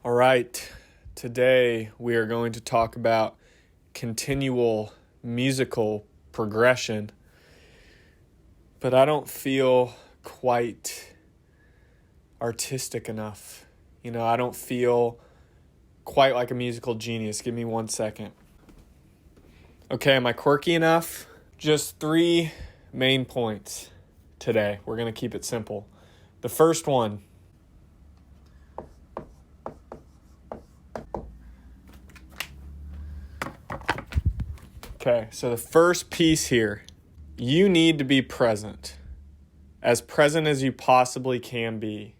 All right, today we are going to talk about continual musical progression, but I don't feel quite artistic enough. I don't feel quite like a musical genius. Give me 1 second. Okay, am I quirky enough? Just 3 main points today. We're going to keep it simple. The first one, okay, so the first piece here, you need to be present as you possibly can be.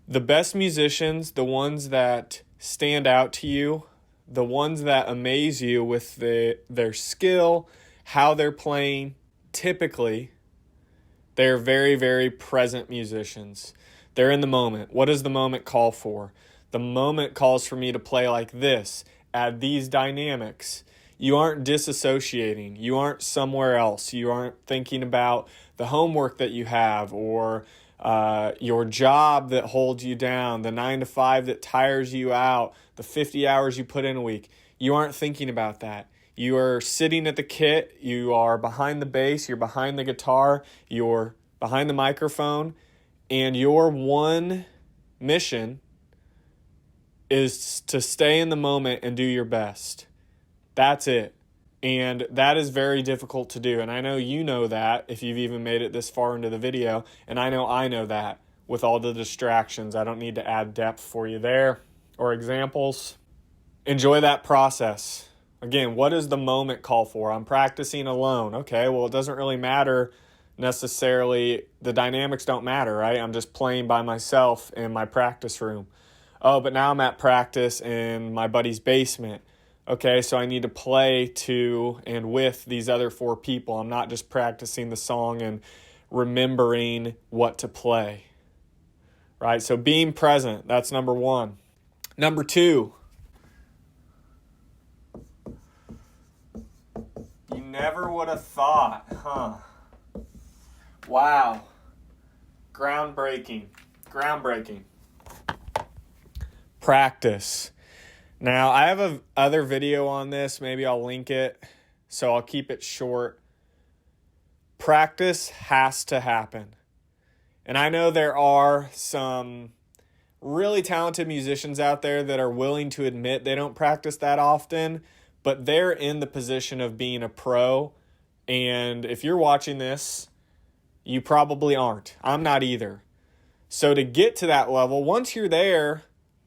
The best musicians, the ones that stand out to you, the ones that amaze you with their skill, how they're playing, typically, they're very, very present musicians. They're in the moment. What does the moment call for? The moment calls for me to play like this, add these dynamics. You aren't disassociating. You aren't somewhere else. You aren't thinking about the homework that you have or your job that holds you down, the 9 to 5 that tires you out, the 50 hours you put in a week. You aren't thinking about that. You are sitting at the kit. You are behind the bass. You're behind the guitar. You're behind the microphone. And your one mission is to stay in the moment and do your best. That's it. And that is very difficult to do. And I know you know that if you've even made it this far into the video. And I know that with all the distractions. I don't need to add depth for you there or examples. Enjoy that process. Again, what does the moment call for? I'm practicing alone. Okay, well, it doesn't really matter necessarily. The dynamics don't matter, right? I'm just playing by myself in my practice room. Oh, but now I'm at practice in my buddy's basement. Okay, so I need to play to and with these other 4 people. I'm not just practicing the song and remembering what to play, right? So being present, that's number 1. Number 2, you never would have thought, huh? Wow. Groundbreaking. Practice. Now, I have other video on this. Maybe I'll link it, so I'll keep it short. Practice has to happen. And I know there are some really talented musicians out there that are willing to admit they don't practice that often, but they're in the position of being a pro. And if you're watching this, you probably aren't. I'm not either. So to get to that level, once you're there,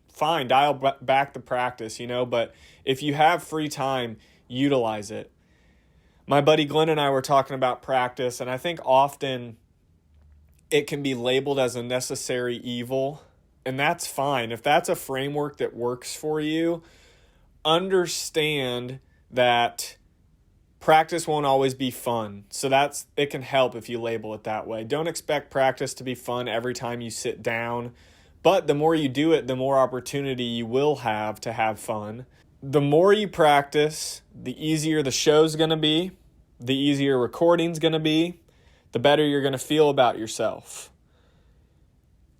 fine, dial back the practice, but if you have free time, utilize it. My buddy Glenn and I were talking about practice, and I think often it can be labeled as a necessary evil, and that's fine. If that's a framework that works for you, understand that practice won't always be fun. So it can help if you label it that way. Don't expect practice to be fun every time you sit down. But the more you do it, the more opportunity you will have to have fun. The more you practice, the easier the show's going to be, the easier recording's going to be, the better you're going to feel about yourself.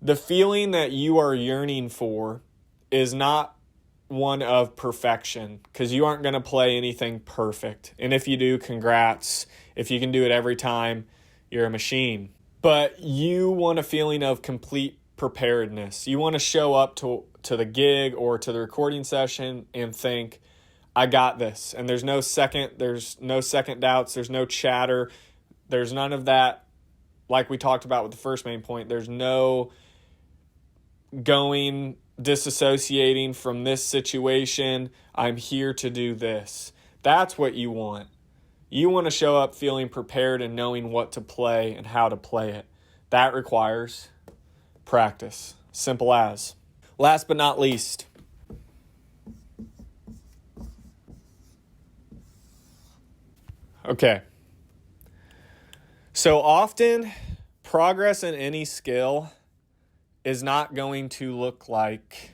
The feeling that you are yearning for is not one of perfection, because you aren't going to play anything perfect. And if you do, congrats. If you can do it every time, you're a machine. But you want a feeling of complete preparedness. You want to show up to the gig or to the recording session and think, I got this. And there's no second doubts, there's no chatter, there's none of that, like we talked about with the first main point. There's no disassociating from this situation. I'm here to do this. That's what you want. You want to show up feeling prepared and knowing what to play and how to play it. That requires practice. Simple as. Last but not least, okay. So often, progress in any skill is not going to look like,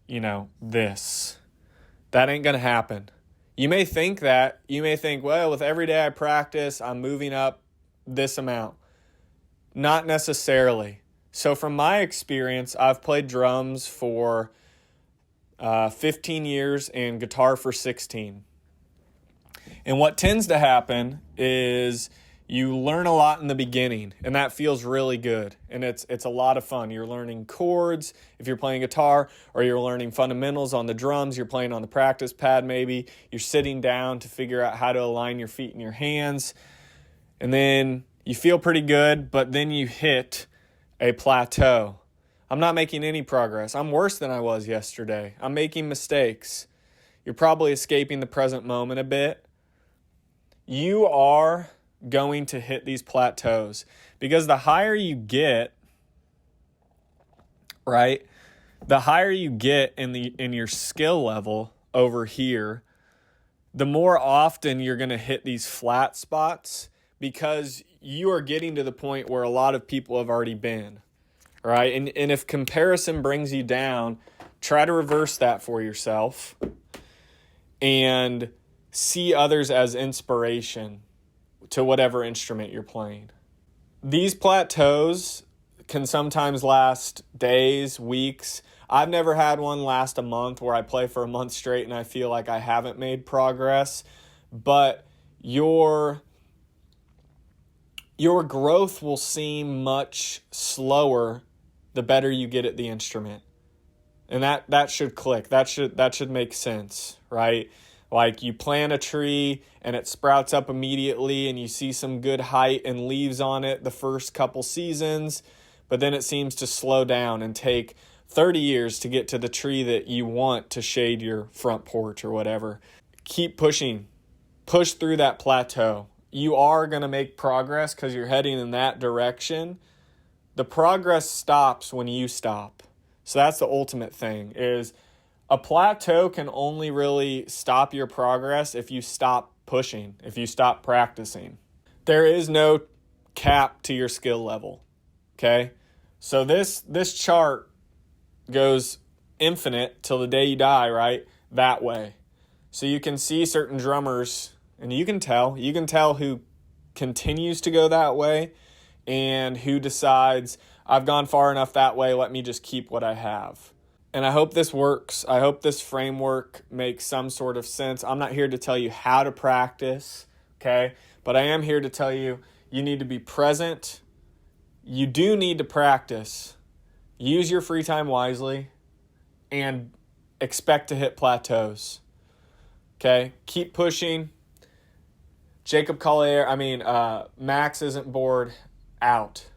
this. That ain't going to happen. You may think that. You may think, well, with every day I practice, I'm moving up this amount. Not necessarily. So from my experience, I've played drums for 15 years and guitar for 16. And what tends to happen is you learn a lot in the beginning, and that feels really good. And it's a lot of fun. You're learning chords if you're playing guitar, or you're learning fundamentals on the drums. You're playing on the practice pad maybe. You're sitting down to figure out how to align your feet and your hands. And then you feel pretty good, but then you hit a plateau. I'm not making any progress. I'm worse than I was yesterday. I'm making mistakes. You're probably escaping the present moment a bit. You are going to hit these plateaus because the higher you get, right? The higher you get in your skill level over here, the more often you're going to hit these flat spots because you are getting to the point where a lot of people have already been, right? And if comparison brings you down, try to reverse that for yourself and see others as inspiration to whatever instrument you're playing. These plateaus can sometimes last days, weeks. I've never had one last a month where I play for a month straight and I feel like I haven't made progress, but your growth will seem much slower the better you get at the instrument. And that should click. That should make sense, right? Like you plant a tree and it sprouts up immediately and you see some good height and leaves on it the first couple seasons, but then it seems to slow down and take 30 years to get to the tree that you want to shade your front porch or whatever. Keep pushing. Push through that plateau. You are going to make progress because you're heading in that direction. The progress stops when you stop. So that's the ultimate thing is a plateau can only really stop your progress if you stop pushing, if you stop practicing. There is no cap to your skill level, okay? So this chart goes infinite till the day you die, right? That way. So you can see certain drummers, and you can tell who continues to go that way and who decides, I've gone far enough that way, let me just keep what I have. And I hope this works. I hope this framework makes some sort of sense. I'm not here to tell you how to practice, okay? But I am here to tell you, you need to be present. You do need to practice. Use your free time wisely and expect to hit plateaus, okay? Keep pushing. Max isn't bored, out.